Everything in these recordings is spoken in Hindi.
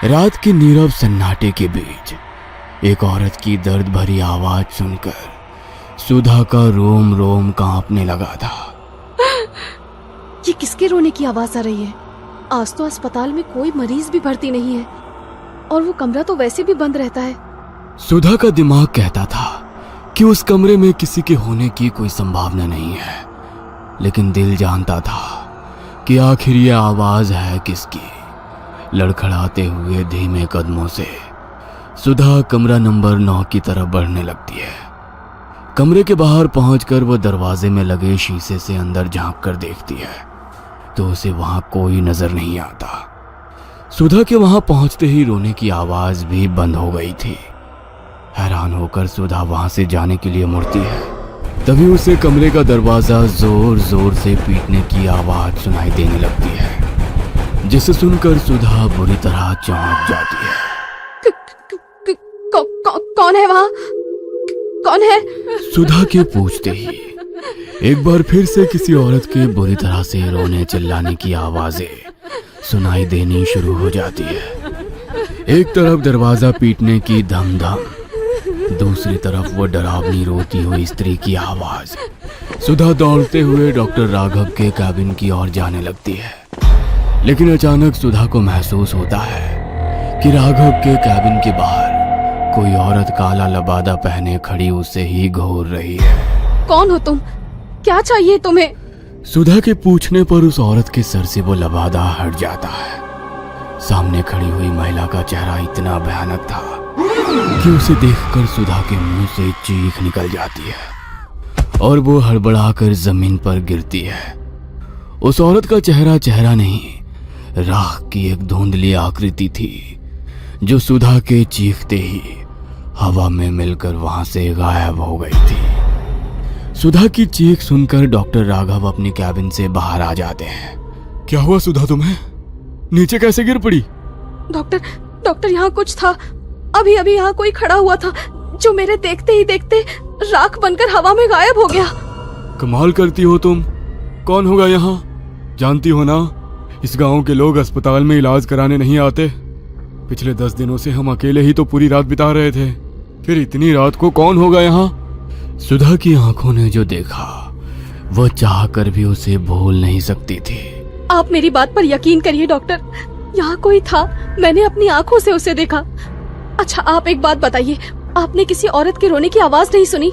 रात के नीरव सन्नाटे के बीच एक औरत की दर्द भरी आवाज सुनकर सुधा का रोम रोम कांपने लगा था। ये किसके रोने की आवाज आ रही है? आज तो अस्पताल में कोई मरीज भी भर्ती नहीं है और वो कमरा तो वैसे भी बंद रहता है। सुधा का दिमाग कहता था कि उस कमरे में किसी के होने की कोई संभावना नहीं है, लेकिन दिल जानता था कि आखिर ये आवाज है किसकी। लड़खड़ाते हुए धीमे कदमों से सुधा कमरा नंबर 9 की तरफ बढ़ने लगती है। कमरे के बाहर पहुंचकर वो दरवाजे में लगे शीशे से अंदर झांक कर देखती है तो उसे वहां कोई नजर नहीं आता। सुधा के वहां पहुंचते ही रोने की आवाज भी बंद हो गई थी। हैरान होकर सुधा वहां से जाने के लिए मुड़ती है, तभी उसे कमरे का दरवाजा जोर जोर से पीटने की आवाज सुनाई देने लगती है, जिसे सुनकर सुधा बुरी तरह चौंक जाती है। कौन है वहाँ? कौन है? सुधा के पूछते ही एक बार फिर से किसी औरत के बुरी तरह से रोने चिल्लाने की आवाजें सुनाई देनी शुरू हो जाती है। एक तरफ दरवाजा पीटने की धम धम, दूसरी तरफ वो डरावनी रोती हुई स्त्री की आवाज। सुधा दौड़ते हुए डॉक्टर राघव के कैबिन की ओर जाने लगती है, लेकिन अचानक सुधा को महसूस होता है कि राघव के कैबिन के बाहर कोई औरत काला लबादा पहने खड़ी उसे ही घूर रही है। कौन हो तुम? क्या चाहिए तुम्हें? सुधा के पूछने पर उस औरत के सर से वो लबादा हट जाता है। सामने खड़ी हुई महिला का चेहरा इतना भयानक था कि उसे देखकर सुधा के मुंह से चीख निकल जाती है और वो हड़बड़ाकर जमीन पर गिरती है। उस औरत का चेहरा नहीं, राख की एक धुंधली आकृति थी जो सुधा के चीखते ही हवा में मिलकर वहां से गायब हो गई थी। सुधा की चीख सुनकर डॉक्टर राघव अपनी कैबिन से बाहर आ जाते हैं। क्या हुआ सुधा, तुम्हें नीचे कैसे गिर पड़ी? डॉक्टर यहाँ कुछ था। अभी यहाँ कोई खड़ा हुआ था जो मेरे देखते ही देखते राख बनकर हवा में गायब हो गया। कमाल करती हो तुम। कौन होगा यहाँ? जानती हो ना, इस गांव के लोग अस्पताल में इलाज कराने नहीं आते। पिछले 10 दिनों से हम अकेले ही तो पूरी रात बिता रहे थे, फिर इतनी रात को कौन होगा यहाँ? सुधा की आंखों ने जो देखा वो चाह कर भी उसे भूल नहीं सकती थी। आप मेरी बात पर यकीन करिए डॉक्टर, यहाँ कोई था, मैंने अपनी आंखों से उसे देखा। अच्छा आप एक बात बताइए, आपने किसी औरत के रोने की आवाज नहीं सुनी?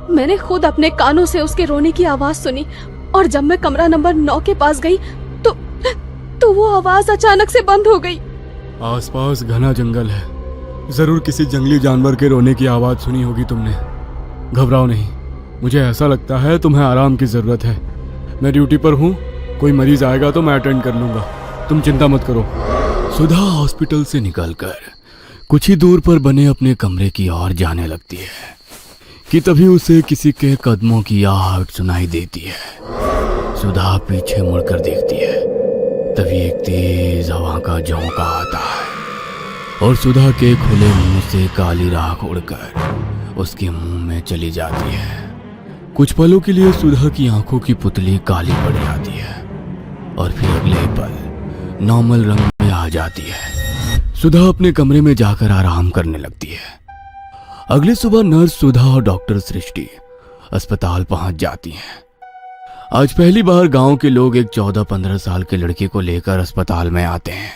मैंने खुद अपने कानों से उसके रोने की आवाज सुनी और जब मैं कमरा नंबर 9 के पास गई तो वो आवाज अचानक से बंद हो गई। आसपास घना जंगल है, जरूर किसी जंगली जानवर के रोने की आवाज सुनी होगी तुमने। घबराओ नहीं, मुझे ऐसा लगता है तुम्हें आराम की जरूरत है। मैं ड्यूटी पर हूँ, कोई मरीज आएगा तो मैं अटेंड कर लूंगा, तुम चिंता मत करो। सुधा हॉस्पिटल से निकलकर कुछ ही दूर पर बने अपने कमरे की ओर जाने लगती है कि तभी उसे किसी के कदमों की आहट सुनाई देती है। सुधा पीछे मुड़कर देखती है, तभी एक तेज हवा का झोंका आता है और सुधा के खुले मुंह से काली राख उड़कर उसके मुंह में चली जाती है। कुछ पलों के लिए सुधा की आंखों की पुतली काली पड़ जाती है और फिर अगले पल नॉर्मल रंग में आ जाती है। सुधा अपने कमरे में जाकर आराम करने लगती है। अगली सुबह नर्स सुधा और डॉक्टर सृष्टि अस्पताल पहुंच जाती हैं। आज पहली बार गांव के लोग एक 14-15 साल के लड़के को लेकर अस्पताल में आते हैं।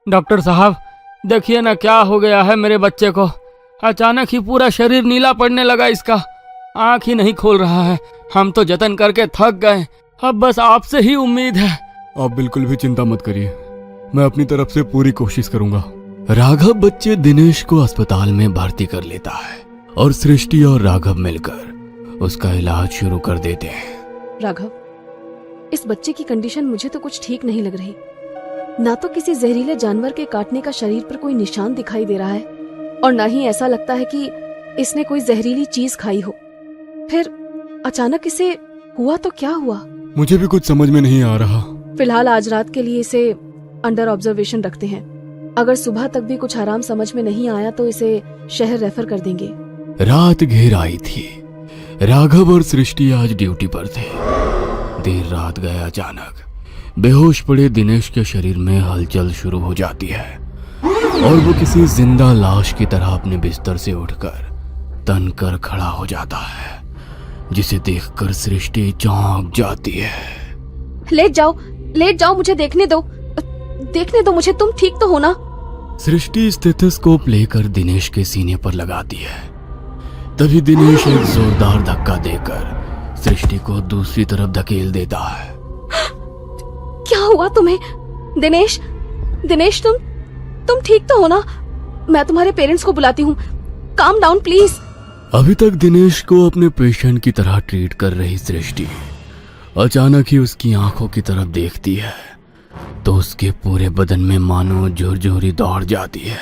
डॉक्टर साहब देखिए ना क्या हो गया है मेरे बच्चे को। अचानक ही पूरा शरीर नीला पड़ने लगा, इसका आंख ही नहीं खोल रहा है। हम तो जतन करके थक गए, अब बस आपसे ही उम्मीद है। आप बिल्कुल भी चिंता मत करिए, मैं अपनी तरफ से पूरी कोशिश करूंगा। राघव बच्चे दिनेश को अस्पताल में भर्ती कर लेता है और सृष्टि और राघव मिलकर उसका इलाज शुरू कर देते हैं। राघव, इस बच्चे की कंडीशन मुझे तो कुछ ठीक नहीं लग रही। ना तो किसी जहरीले जानवर के काटने का शरीर पर कोई निशान दिखाई दे रहा है और ना ही ऐसा लगता है कि इसने कोई जहरीली चीज खाई हो। फिर अचानक इसे हुआ तो क्या हुआ? मुझे भी कुछ समझ में नहीं आ रहा। फिलहाल आज रात के लिए इसे अंडर ऑब्जर्वेशन रखते हैं। अगर सुबह तक भी कुछ आराम समझ में नहीं आया तो इसे शहर रेफर कर देंगे। रात घेर आई थी। राघव और सृष्टि आज ड्यूटी पर थे। देर रात गए अचानक बेहोश पड़े दिनेश के शरीर में हलचल शुरू हो जाती है और वो किसी जिंदा लाश की तरह अपने बिस्तर से उठकर तन कर खड़ा हो जाता है, जिसे देखकर सृष्टि चौंक जाती है। लेट जाओ, मुझे देखने दो मुझे, तुम ठीक तो हो ना? सृष्टि स्टेथोस्कोप लेकर दिनेश के सीने पर लगाती है। तभी दिनेश एक जोरदार धक्का देकर सृष्टि को दूसरी तरफ धकेल देता है। क्या हुआ तुम्हें? दिनेश, तुम ठीक तो हो ना? मैं तुम्हारे पेरेंट्स को बुलाती हूँ। Calm down please. अभी तक दिनेश को अपने पेशेंट की तरह ट्रीट कर रही सृष्टि अचानक ही उसकी आंखों की तरफ देखती है तो उसके पूरे बदन में मानो झुरझुरी दौड़ जाती है।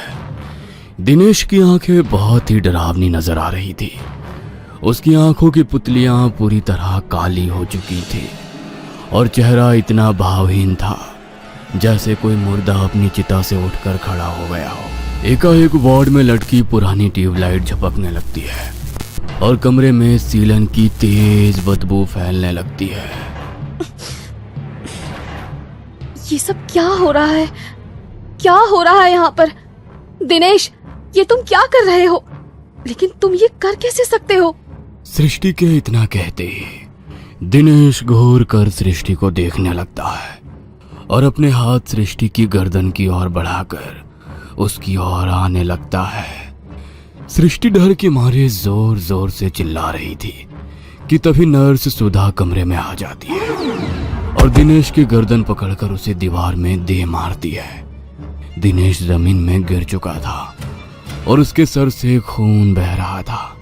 दिनेश की आंखें बहुत ही डरावनी नजर आ रही थी। उसकी आंखों की पुतलियां पूरी तरह काली हो चुकी थी और चेहरा इतना भावहीन था जैसे कोई मुर्दा अपनी चिता से उठकर खड़ा हो गया हो। एकाएक वार्ड में लटकी पुरानी ट्यूबलाइट झपकने लगती है और कमरे में सीलन की तेज बदबू फैलने लगती है। ये सब क्या हो रहा है? क्या हो रहा है यहाँ पर? दिनेश, ये तुम क्या कर रहे हो? लेकिन तुम ये कर कैसे सकते हो? सृष्टि के इतना कहते ही दिनेश घूर कर सृष्टि को देखने लगता है और अपने हाथ सृष्टि की गर्दन की ओर बढ़ाकर उसकी ओर आने लगता है। सृष्टि डर के मारे जोर जोर से चिल्ला रही थी कि तभी नर्स सुधा कमरे में आ जाती है और दिनेश की गर्दन पकड़कर उसे दीवार में दे मारती है। दिनेश जमीन में गिर चुका था और उसके सर से खून बह रहा था।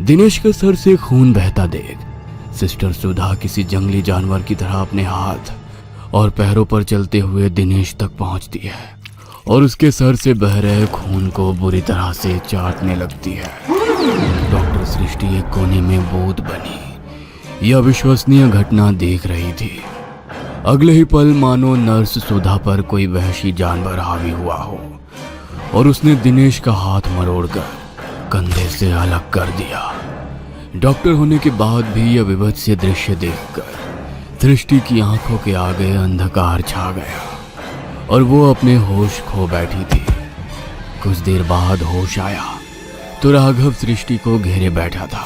दिनेश के सर से खून बहता देख सिस्टर सुधा किसी जंगली जानवर की तरह अपने हाथ और पैरों पर चलते हुए दिनेश तक पहुंचती है और उसके सर से बह रहे खून को बुरी तरह से चाटने लगती है। डॉक्टर सृष्टि एक कोने में बूंद बनी यह अविश्वसनीय घटना देख रही थी। अगले ही पल मानो नर्स सुधा पर कोई वहशी जानवर हावी हुआ हो और उसने दिनेश का हाथ मरोड़कर कंधे से अलग कर दिया। डॉक्टर होने के बाद भी यह विभत्स दृश्य देखकर सृष्टि की आंखों के आगे अंधकार छा गया और वो अपने होश खो बैठी थी। कुछ देर बाद होश आया तो राघव सृष्टि को घेरे बैठा था।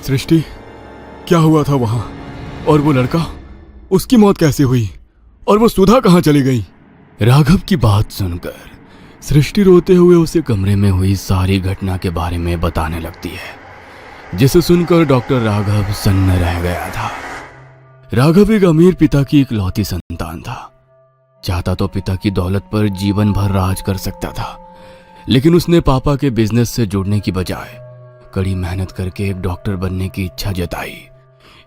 सृष्टि, क्या हुआ था वहां? और वो लड़का, उसकी मौत कैसे हुई? और वो सुधा कहां चली गई? राघव की बात सुनकर सृष्टि रोते हुए उसे कमरे में हुई सारी घटना के बारे में बताने लगती है, जिसे सुनकर डॉक्टर राघव सन्न रह गया था। राघव एक अमीर पिता की इकलौती संतान था। चाहता तो पिता की दौलत पर जीवन भर राज कर सकता था, लेकिन उसने पापा के बिजनेस से जुड़ने की बजाय कड़ी मेहनत करके एक डॉक्टर बनने की इच्छा जताई।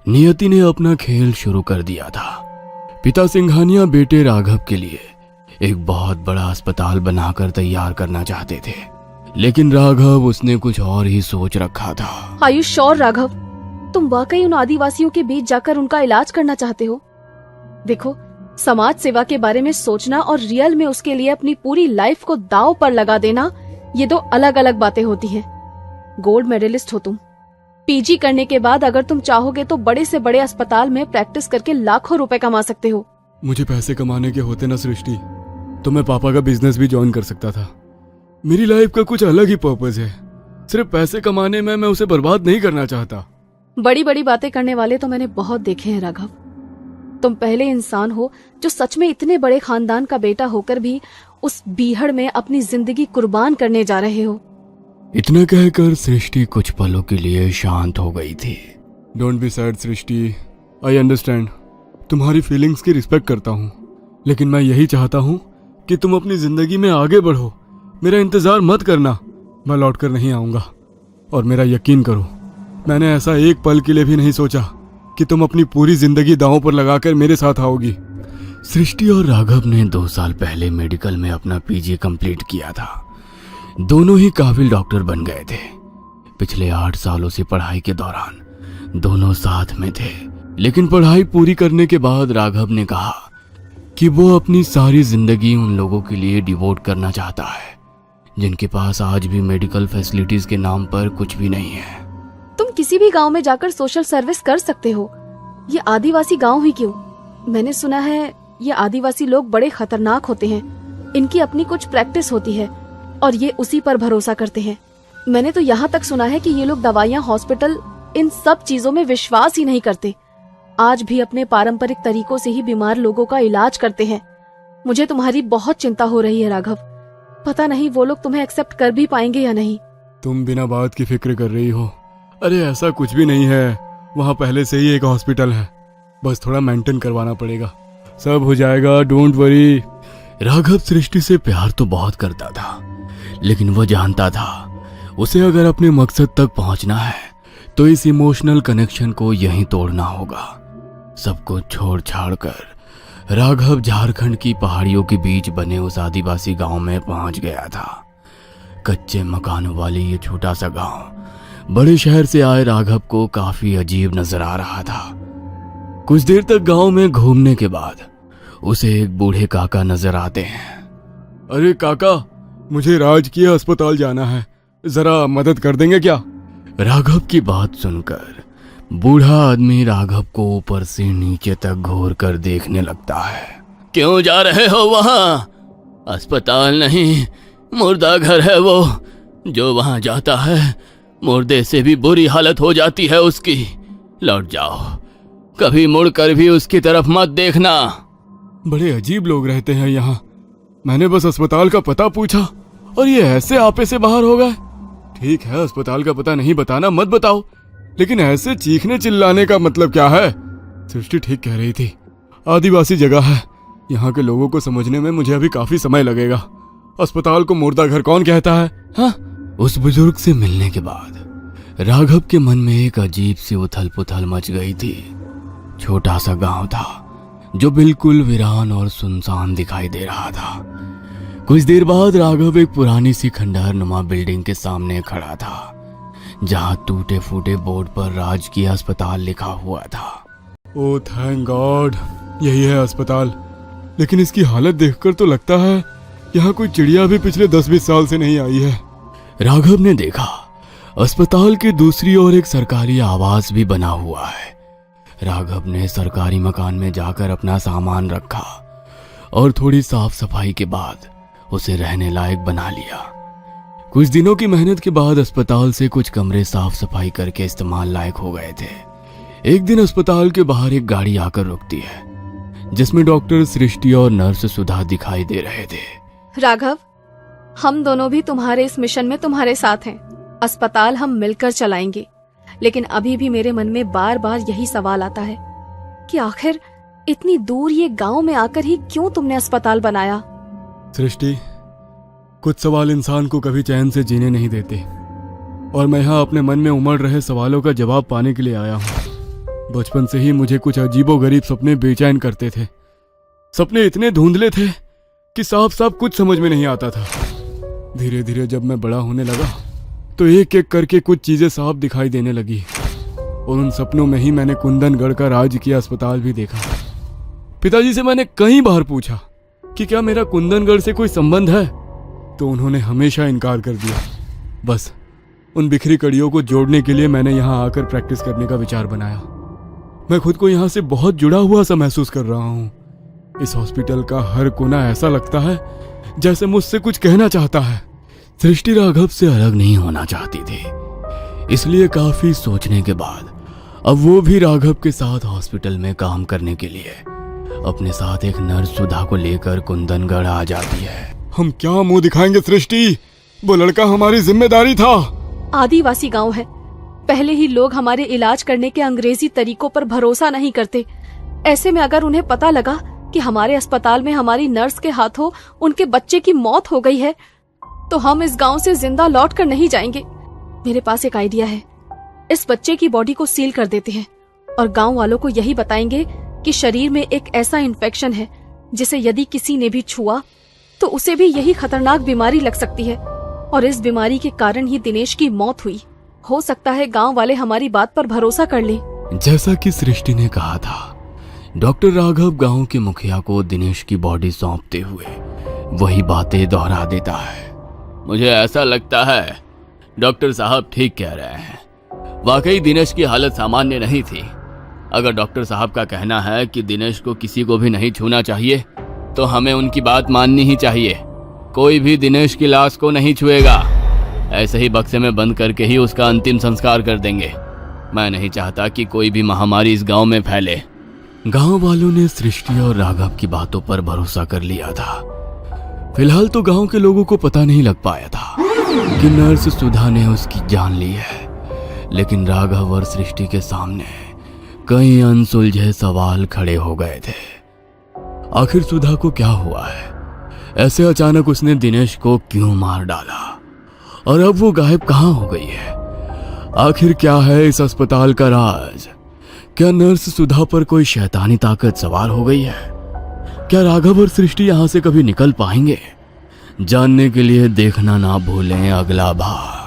नियति ने अपना खेल शुरू कर दिया था। पिता सिंघानिया बेटे राघव के लिए एक बहुत बड़ा अस्पताल बनाकर तैयार करना चाहते थे, लेकिन राघव उसने कुछ और ही सोच रखा था। आर यू श्योर राघव, तुम वाकई उन आदिवासियों के बीच जाकर उनका इलाज करना चाहते हो? देखो, समाज सेवा के बारे में सोचना और रियल में उसके लिए अपनी पूरी लाइफ को दांव पर लगा देना, ये दो अलग अलग बातें होती हैं। गोल्ड मेडलिस्ट हो तुम। पीजी करने के बाद अगर तुम चाहोगे तो बड़े से बड़े अस्पताल में प्रैक्टिस करके लाखों रुपए कमा सकते हो। मुझे पैसे कमाने के होते ना सृष्टि, तो मैं पापा का बिजनेस भी ज्वाइन कर सकता था। मेरी लाइफ का कुछ अलग ही पर्पस है। सिर्फ पैसे कमाने में मैं उसे बर्बाद नहीं करना चाहता। बड़ी बड़ी बातें करने वाले तो मैंने बहुत देखे हैं राघव। तुम पहले इंसान हो जो सच में इतने बड़े खानदान का बेटा होकर भी उस बीहड़ में अपनी जिंदगी कुर्बान करने जा रहे हो। इतना कहकर सृष्टि कुछ पलों के लिए शांत हो गई थी। Don't be sad Srishti, I understand. तुम्हारी फीलिंग्स की रिस्पेक्ट करता हूँ, लेकिन मैं यही चाहता हूँ कि तुम अपनी जिंदगी में आगे बढ़ो। मेरा इंतजार मत करना, मैं लौट कर नहीं आऊंगा। और मेरा यकीन करो, मैंने ऐसा एक पल के लिए भी नहीं सोचा कि तुम अपनी पूरी जिंदगी दांव पर लगाकर मेरे साथ आओगी। सृष्टि और राघव ने 2 साल पहले मेडिकल में अपना पीजी कंप्लीट किया था। दोनों ही काबिल डॉक्टर बन गए थे। पिछले 8 सालों से पढ़ाई के दौरान दोनों साथ में थे, लेकिन पढ़ाई पूरी करने के बाद राघव ने कहा कि वो अपनी सारी जिंदगी उन लोगों के लिए डिवोट करना चाहता है जिनके पास आज भी मेडिकल फैसिलिटीज के नाम पर कुछ भी नहीं है। तुम किसी भी गांव में जाकर सोशल सर्विस कर सकते हो, ये आदिवासी गांव ही क्यों? मैंने सुना है ये आदिवासी लोग बड़े खतरनाक होते हैं, इनकी अपनी कुछ प्रैक्टिस होती है और ये उसी पर भरोसा करते हैं। मैंने तो यहाँ तक सुना है कि ये लोग दवाइयाँ, हॉस्पिटल, इन सब चीजों में विश्वास ही नहीं करते। आज भी अपने पारंपरिक तरीकों से ही बीमार लोगों का इलाज करते हैं। मुझे तुम्हारी बहुत चिंता हो रही है राघव। पता नहीं वो लोग तुम्हें एक्सेप्ट कर भी पाएंगे या नहीं। तुम बिना बात की फिक्र कर रही हो। अरे ऐसा कुछ भी नहीं है, वहाँ पहले से ही एक हॉस्पिटल है, बस थोड़ा मेंटेन करवाना पड़ेगा, सब हो जाएगा, डोंट वरी। राघव सृष्टि से प्यार तो बहुत करता था, लेकिन वो जानता था उसे अगर अपने मकसद तक पहुंचना है तो इस इमोशनल कनेक्शन को यहीं तोड़ना होगा। सब कुछ छोड़ छाड़ कर राघव झारखंड की पहाड़ियों के बीच बने उस आदिवासी गांव में पहुंच गया था। कच्चे मकानों वाली ये छोटा सा गांव बड़े शहर से आए राघव को काफी अजीब नजर आ रहा था। कुछ देर तक गांव में घूमने के बाद उसे एक बूढ़े काका नजर आते हैं। अरे काका, मुझे राजकीय अस्पताल जाना है, जरा मदद कर देंगे क्या? राघव की बात सुनकर बूढ़ा आदमी राघव को ऊपर से नीचे तक घूर कर देखने लगता है। क्यों जा रहे हो वहां? अस्पताल नहीं, मुर्दा घर है वो। जो वहां जाता है मुर्दे से भी बुरी हालत हो जाती है उसकी। लौट जाओ, कभी मुड़कर भी उसकी तरफ मत देखना। बड़े अजीब लोग रहते हैं यहाँ। मैंने बस अस्पताल का पता पूछा और ये ऐसे आपे से बाहर हो गए। ठीक है, अस्पताल का पता नहीं बताना मत बताओ, लेकिन ऐसे चीखने चिल्लाने का मतलब क्या है? सृष्टि ठीक कह रही थी, आदिवासी जगह है, यहाँ के लोगों को समझने में मुझे अभी काफी समय लगेगा। अस्पताल को मुर्दा घर कौन कहता है? हाँ? उस बुजुर्ग से मिलने के बाद राघव के मन में एक अजीब सी उथल पुथल मच गई थी। छोटा सा गांव था जो बिल्कुल वीरान और सुनसान दिखाई दे रहा था। कुछ देर बाद राघव एक पुरानी सी खंडहर नुमा बिल्डिंग के सामने खड़ा था, जहां टूटे फूटे बोर्ड पर राजकीय अस्पताल लिखा हुआ था। ओह थैंक गॉड, यही है अस्पताल। लेकिन इसकी हालत देखकर तो लगता है यहाँ कोई चिड़िया भी पिछले 10-20 साल से नहीं आई है। राघव ने देखा अस्पताल के दूसरी ओर एक सरकारी आवास भी बना हुआ है। राघव ने सरकारी मकान में जाकर अपना सामान रखा और थोड़ी साफ सफाई के बाद उसे रहने लायक बना लिया। कुछ दिनों की मेहनत के बाद अस्पताल से कुछ कमरे साफ सफाई करके इस्तेमाल लायक हो गए थे। एक दिन अस्पताल के बाहर एक गाड़ी आकर रुकती है, जिसमें डॉक्टर सृष्टि और नर्स सुधा दिखाई दे रहे थे। राघव, हम दोनों भी तुम्हारे इस मिशन में तुम्हारे साथ हैं। अस्पताल हम मिलकर चलाएंगे, लेकिन अभी भी मेरे मन में बार बार यही सवाल आता है कि आखिर इतनी दूर ये गांव में आकर ही क्यों तुमने अस्पताल बनाया? सृष्टि, कुछ सवाल इंसान को कभी चैन से जीने नहीं देते, और मैं यहाँ अपने मन में उमड़ रहे सवालों का जवाब पाने के लिए आया हूँ। बचपन से ही मुझे कुछ अजीबोगरीब सपने बेचैन करते थे। सपने इतने धुंधले थे कि साफ साफ कुछ समझ में नहीं आता था। धीरे धीरे जब मैं बड़ा होने लगा तो एक एक करके कुछ चीजें साफ दिखाई देने लगी, और उन सपनों में ही मैंने कुंदनगढ़ का राजकीय अस्पताल भी देखा। पिताजी से मैंने कई बार पूछा कि क्या मेरा कुंदनगढ़ से कोई संबंध है, तो उन्होंने हमेशा इनकार कर दिया। बस उन बिखरी कड़ियों को जोड़ने के लिए मैंने यहाँ आकर प्रैक्टिस करने का विचार बनाया। मैं खुद को यहाँ से बहुत जुड़ा हुआ सा महसूस कर रहा हूँ। इस हॉस्पिटल का हर कोना ऐसा लगता है जैसे मुझसे कुछ कहना चाहता है। सृष्टि राघव से अलग नहीं होना चाहती थी, इसलिए काफी सोचने के बाद अब वो भी राघव के साथ हॉस्पिटल में काम करने के लिए अपने साथ एक नर्स सुधा को लेकर कुंदनगढ़ आ जाती है। हम क्या मुंह दिखाएंगे सृष्टि, वो लड़का हमारी जिम्मेदारी था। आदिवासी गांव है, पहले ही लोग हमारे इलाज करने के अंग्रेजी तरीकों पर भरोसा नहीं करते। ऐसे में अगर उन्हें पता लगा कि हमारे अस्पताल में हमारी नर्स के हाथों उनके बच्चे की मौत हो गई है, तो हम इस गांव से जिंदा लौट कर नहीं जाएंगे। मेरे पास एक आइडिया है, इस बच्चे की बॉडी को सील कर देते हैं और गांव वालों को यही बताएंगे कि शरीर में एक ऐसा इन्फेक्शन है जिसे यदि किसी ने भी छुआ तो उसे भी यही खतरनाक बीमारी लग सकती है, और इस बीमारी के कारण ही दिनेश की मौत हुई। हो सकता है गांव वाले हमारी बात पर भरोसा कर लें। जैसा कि सृष्टि ने कहा था, डॉक्टर राघव गांव के मुखिया को दिनेश की बॉडी सौंपते हुए वही बातें दोहरा देता है। मुझे ऐसा लगता है डॉक्टर साहब ठीक कह रहे हैं, वाकई दिनेश की हालत सामान्य नहीं थी। अगर डॉक्टर साहब का कहना है कि दिनेश को किसी को भी नहीं छूना चाहिए तो हमें उनकी बात माननी ही चाहिए। कोई भी दिनेश की लाश को नहीं छुएगा, ऐसे ही बक्से में बंद करके ही उसका अंतिम संस्कार कर देंगे। मैं नहीं चाहता कि कोई भी महामारी इस गांव में फैले। गांव वालों ने सृष्टि और राघव की बातों पर भरोसा कर लिया था। फिलहाल तो गांव के लोगों को पता नहीं लग पाया था कि नर्स सुधा ने उसकी जान ली है, लेकिन राघव और सृष्टि के सामने कई अनसुलझे सवाल खड़े हो गए थे। आखिर सुधा को क्या हुआ है? ऐसे अचानक उसने दिनेश को क्यों मार डाला? और अब वो गायब कहाँ हो गई है? आखिर क्या है इस अस्पताल का राज? क्या नर्स सुधा पर कोई शैतानी ताकत सवार हो गई है? क्या राघव और सृष्टि यहां से कभी निकल पाएंगे? जानने के लिए देखना ना भूलें अगला भाग।